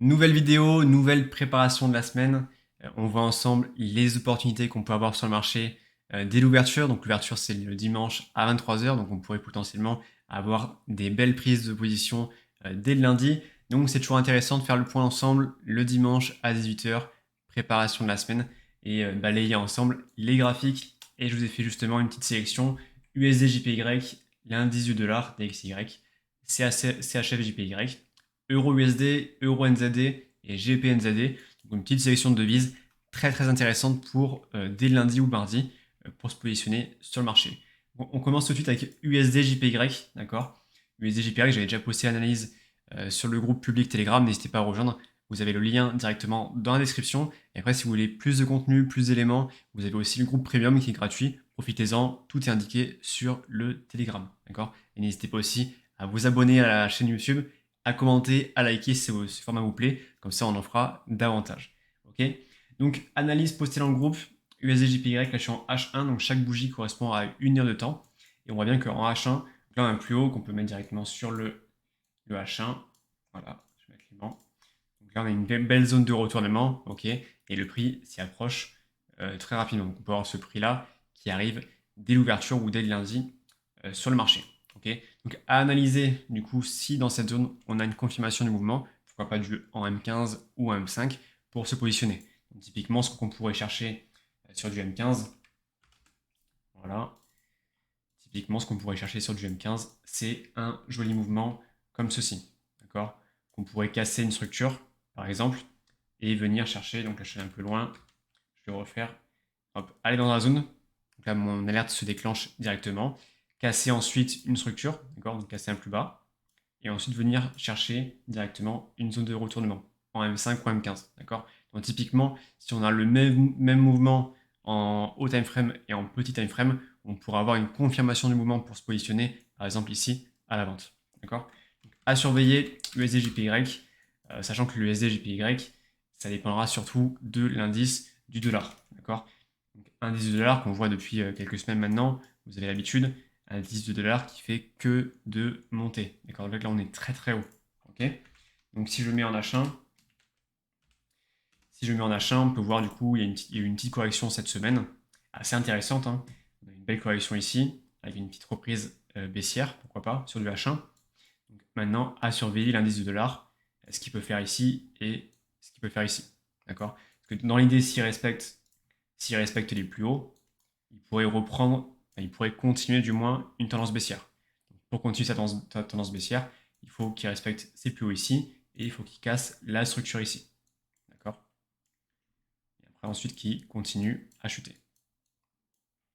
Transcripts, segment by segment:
Nouvelle vidéo, nouvelle préparation de la semaine. On voit ensemble les opportunités qu'on peut avoir sur le marché dès l'ouverture. Donc l'ouverture c'est le dimanche à 23 h, donc on pourrait potentiellement avoir des belles prises de position dès le lundi. Donc c'est toujours intéressant de faire le point ensemble le dimanche à 18 h, préparation de la semaine, et balayer ensemble les graphiques. Et je vous ai fait justement une petite sélection USD JPY, l'indice du dollar DXY, CHF JPY, Euro USD, Euro NZD et GBP NZD. Donc une petite sélection de devises très intéressante pour dès le lundi ou le mardi pour se positionner sur le marché. Bon, on commence tout de suite avec USD JPY, d'accord. USD JPY, j'avais déjà posté l'analyse sur le groupe public Telegram, n'hésitez pas à rejoindre. Vous avez le lien directement dans la description. Et après, si vous voulez plus de contenu, plus d'éléments, vous avez aussi le groupe premium qui est gratuit. Profitez-en, tout est indiqué sur le Telegram, d'accord. Et n'hésitez pas aussi à vous abonner à la chaîne YouTube, à commenter, à liker si ce format vous plaît, comme ça on en fera davantage. Ok. Donc analyse postée dans le groupe USDJPY, là je suis en H1, donc chaque bougie correspond à une heure de temps. Et on voit bien qu'en H1, là on a un plus haut qu'on peut mettre directement sur le H1. Voilà, je vais mettre l'aimant. Donc là on a une belle zone de retournement, ok, et le prix s'y approche très rapidement. Donc on peut avoir ce prix là qui arrive dès l'ouverture ou dès le lundi sur le marché. Okay. Donc à analyser du coup si dans cette zone on a une confirmation du mouvement, pourquoi pas en M15 ou en M5 pour se positionner. Donc, typiquement ce qu'on pourrait chercher sur du M15, voilà, typiquement ce qu'on pourrait chercher sur du M15, c'est un joli mouvement comme ceci, d'accord, qu'on pourrait casser une structure par exemple et venir chercher, donc là je suis un peu loin, je vais refaire, hop, aller dans la zone, donc là mon alerte se déclenche directement, casser ensuite une structure, d'accord, donc casser un plus bas, et ensuite venir chercher directement une zone de retournement en M5 ou M15, d'accord. Donc typiquement, si on a le même mouvement en haut time frame et en petit time frame, on pourra avoir une confirmation du mouvement pour se positionner, par exemple ici, à la vente, d'accord. À surveiller USD-JPY, sachant que le USD-JPY, ça dépendra surtout de l'indice du dollar, d'accord. Indice du dollar qu'on voit depuis quelques semaines maintenant, vous avez l'habitude, un indice de dollar qui fait que de monter. D'accord. Donc là, on est très haut. Ok. Donc si je mets en H1, on peut voir du coup, il y a eu une petite correction cette semaine, assez intéressante, hein. On a une belle correction ici, avec une petite reprise baissière, pourquoi pas, sur du H1. Donc maintenant, à surveiller l'indice du dollar, ce qu'il peut faire ici et ce qu'il peut faire ici. D'accord. Parce que dans l'idée, s'il respecte les plus hauts, il pourrait reprendre, il pourrait continuer du moins une tendance baissière. Donc, pour continuer sa tendance baissière, il faut qu'il respecte ses plus hauts ici et il faut qu'il casse la structure ici. D'accord. Et après ensuite qu'il continue à chuter.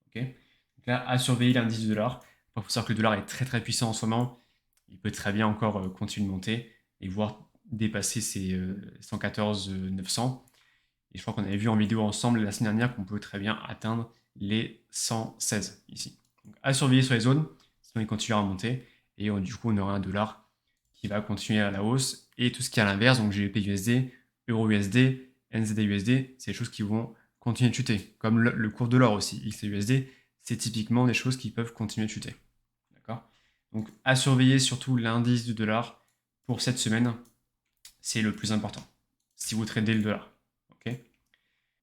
Ok. Donc là, à surveiller l'indice du dollar. Il faut savoir que le dollar est très puissant en ce moment. Il peut très bien encore continuer de monter et voire dépasser ses 114 900. Et je crois qu'on avait vu en vidéo ensemble la semaine dernière qu'on peut très bien atteindre les 116 ici. Donc à surveiller sur les zones, sinon il continuera à monter. Et du coup, on aura un dollar qui va continuer à la hausse. Et tout ce qui est à l'inverse, donc GBP USD, Euro USD, NZD USD, c'est des choses qui vont continuer de chuter. Comme le cours de l'or aussi, XUSD, c'est typiquement des choses qui peuvent continuer de chuter. D'accord. Donc à surveiller surtout l'indice du dollar pour cette semaine, c'est le plus important. Si vous tradez le dollar. Ok.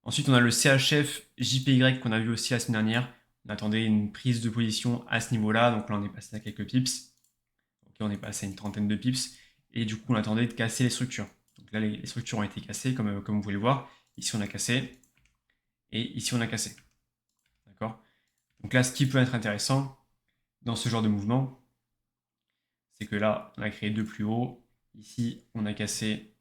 Ensuite, on a le CHF JPY qu'on a vu aussi la semaine dernière. On attendait une prise de position à ce niveau-là, donc là on est passé à quelques pips. Ok, on est passé à une trentaine de pips. Et du coup, on attendait de casser les structures. Donc là, les structures ont été cassées, comme vous pouvez le voir. Ici, on a cassé. Et ici, on a cassé. D'accord. Donc là, ce qui peut être intéressant dans ce genre de mouvement, c'est que là, on a créé deux plus hauts. Ici, on a cassé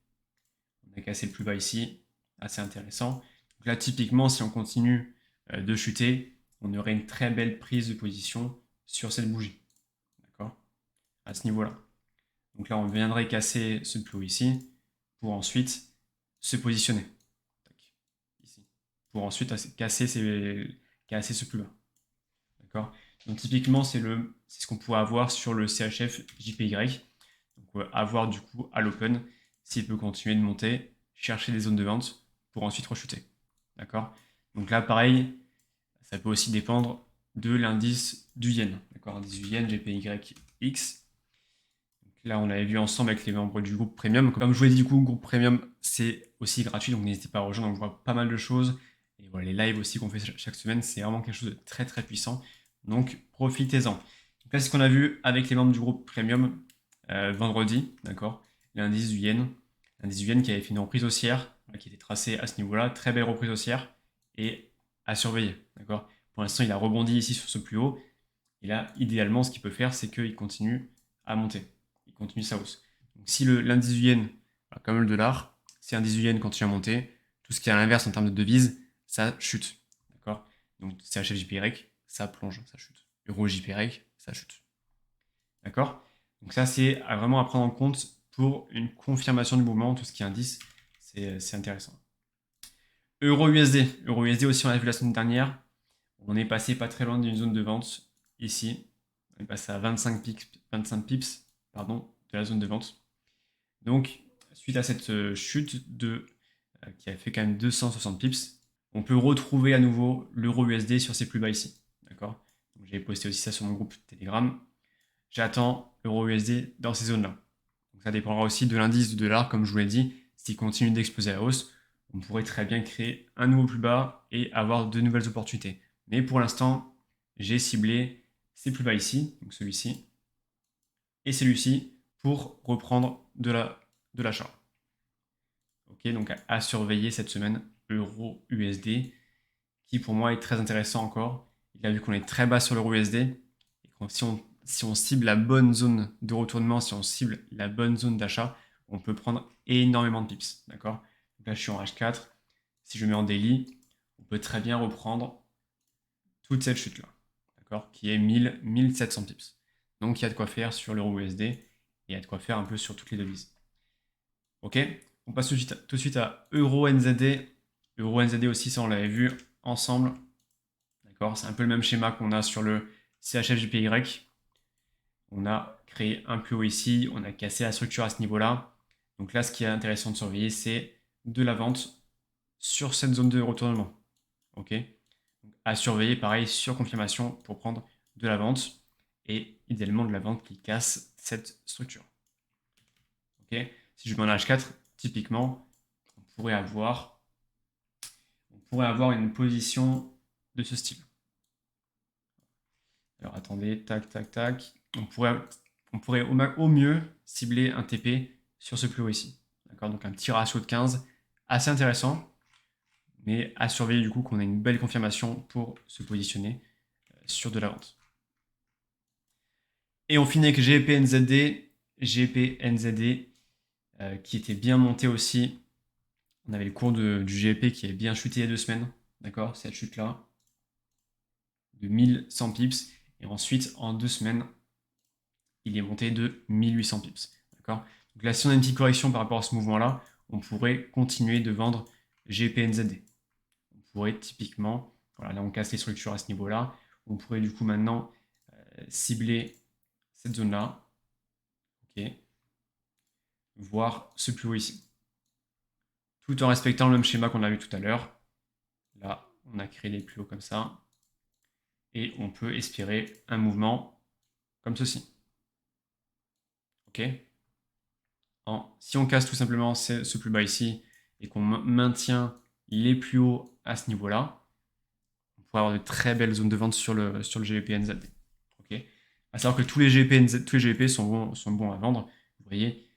le plus bas ici. Assez intéressant. Donc là, typiquement, si on continue de chuter, on aurait une très belle prise de position sur cette bougie. D'accord. À ce niveau-là. Donc là, on viendrait casser ce plus haut ici pour ensuite se positionner. Ici. Pour ensuite casser ce plus bas. D'accord. Donc typiquement, c'est ce qu'on pourrait avoir sur le CHF JPY. Donc avoir du coup à l'open s'il peut continuer de monter, chercher des zones de vente pour ensuite rechuter. D'accord. Donc là, pareil, ça peut aussi dépendre de l'indice du yen. D'accord. Indice du yen, GPYX. Donc là, on l'avait vu ensemble avec les membres du groupe Premium. Comme je vous l'ai dit, du coup, le groupe Premium, c'est aussi gratuit, donc n'hésitez pas à rejoindre, on voit pas mal de choses. Et voilà, les lives aussi qu'on fait chaque semaine, c'est vraiment quelque chose de très très puissant. Donc profitez-en. Donc là, c'est ce qu'on a vu avec les membres du groupe Premium vendredi, d'accord. L'indice du yen. L'indice du yen qui avait fait une reprise haussière, qui était tracé à ce niveau-là, très belle reprise haussière, et à surveiller, d'accord. Pour l'instant, il a rebondi ici sur ce plus haut. Et là, idéalement, ce qu'il peut faire, c'est qu'il continue à monter. Il continue sa hausse. Donc si l'indice du yen, comme le dollar, si l'indice du yen continue à monter, tout ce qui est à l'inverse en termes de devise, ça chute. D'accord. Donc CHF-JPY, ça plonge, ça chute. Euro-JPY, ça chute. D'accord. Donc ça, c'est vraiment à prendre en compte pour une confirmation du mouvement, tout ce qui est indice, c'est intéressant. Euro-USD. Euro-USD aussi, on l'a vu la semaine dernière. On est passé pas très loin d'une zone de vente ici. On est passé à 25 pips pardon, de la zone de vente. Donc, suite à cette chute qui a fait quand même 260 pips, on peut retrouver à nouveau l'euro USD sur ses plus bas ici. D'accord. J'ai posté aussi ça sur mon groupe Telegram. J'attends l'euro USD dans ces zones-là. Donc ça dépendra aussi de l'indice du dollar, comme je vous l'ai dit. S'il continue d'exploser à la hausse, on pourrait très bien créer un nouveau plus bas et avoir de nouvelles opportunités. Mais pour l'instant, j'ai ciblé ces plus bas ici, donc celui-ci, et celui-ci, pour reprendre de l'achat. Ok, donc à surveiller cette semaine, euro USD, qui pour moi est très intéressant encore. Il a vu qu'on est très bas sur l'euro USD, et si on cible la bonne zone de retournement, si on cible la bonne zone d'achat, on peut prendre énormément de pips. D'accord. Donc là, je suis en H4. Si je mets en daily, on peut très bien reprendre toute cette chute-là, d'accord, qui est 1700 pips. Donc il y a de quoi faire sur l'euro USD et il y a de quoi faire un peu sur toutes les devises. Ok, on passe tout de suite à euro NZD. Euro NZD aussi, ça on l'avait vu ensemble. D'accord, c'est un peu le même schéma qu'on a sur le CHF-JPY. On a créé un plus haut ici, on a cassé la structure à ce niveau-là. Donc là, ce qui est intéressant de surveiller, c'est de la vente sur cette zone de retournement. Ok, donc à surveiller, pareil, sur confirmation pour prendre de la vente et idéalement de la vente qui casse cette structure. Ok, si je mets en H4, typiquement, on pourrait avoir une position de ce style. Alors attendez, tac, tac, tac. On pourrait au mieux cibler un TP sur ce plus haut ici. D'accord, donc un petit ratio de 15, assez intéressant, mais à surveiller du coup qu'on ait une belle confirmation pour se positionner sur de la vente. Et on finit avec GPNZD, qui était bien monté aussi. On avait le cours du GP qui est bien chuté il y a 2 semaines, d'accord, cette chute-là, de 1100 pips. Et ensuite, en 2 semaines, il est monté de 1800 pips, d'accord. Donc là, si on a une petite correction par rapport à ce mouvement-là, on pourrait continuer de vendre GPNZD. On pourrait typiquement, voilà, là on casse les structures à ce niveau-là, on pourrait du coup maintenant cibler cette zone-là, ok, voir ce plus haut ici. Tout en respectant le même schéma qu'on a vu tout à l'heure. Là, on a créé les plus hauts comme ça. Et on peut espérer un mouvement comme ceci. Ok. Si on casse tout simplement ce plus bas ici et qu'on maintient les plus hauts à ce niveau-là, on pourrait avoir de très belles zones de vente sur le GBP-NZD. Ok. À savoir que tous les GBP sont bons à vendre. Vous voyez,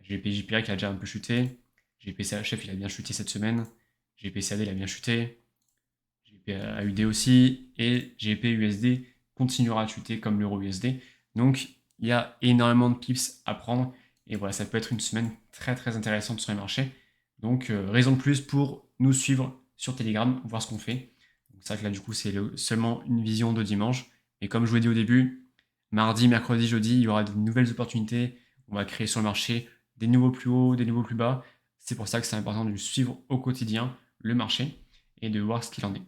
GBP-JPY qui a déjà un peu chuté, GBP-CHF il a bien chuté cette semaine, GBP-CAD il a bien chuté, GBP-AUD aussi, et GBP-USD continuera à chuter comme l'euro-USD. Donc il y a énormément de pips à prendre, et voilà, ça peut être une semaine très très intéressante sur les marchés. Donc raison de plus pour nous suivre sur Telegram, voir ce qu'on fait. C'est vrai que là du coup c'est seulement une vision de dimanche, et comme je vous l'ai dit au début, mardi, mercredi, jeudi, il y aura de nouvelles opportunités, on va créer sur le marché des nouveaux plus hauts, des nouveaux plus bas. C'est pour ça que c'est important de suivre au quotidien le marché et de voir ce qu'il en est.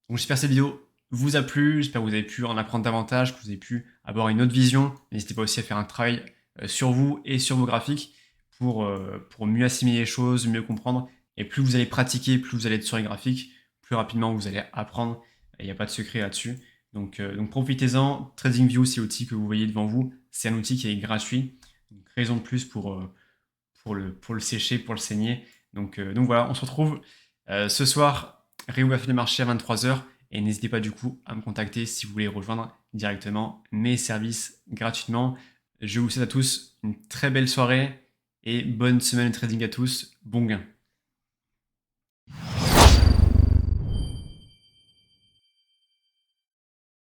Donc j'espère que cette vidéo vous a plu, j'espère que vous avez pu en apprendre davantage, que vous avez pu avoir une autre vision. N'hésitez pas aussi à faire un travail sur vous et sur vos graphiques pour mieux assimiler les choses, mieux comprendre. Et plus vous allez pratiquer, plus vous allez être sur les graphiques, plus rapidement vous allez apprendre. Il n'y a pas de secret là-dessus. Donc profitez-en. TradingView, c'est l'outil que vous voyez devant vous. C'est un outil qui est gratuit. Donc raison de plus pour le sécher, pour le saigner. Donc voilà, on se retrouve ce soir, réouverture du marché à 23 h. Et n'hésitez pas du coup à me contacter si vous voulez rejoindre directement mes services gratuitement. Je vous souhaite à tous une très belle soirée et bonne semaine de trading à tous. Bon gain.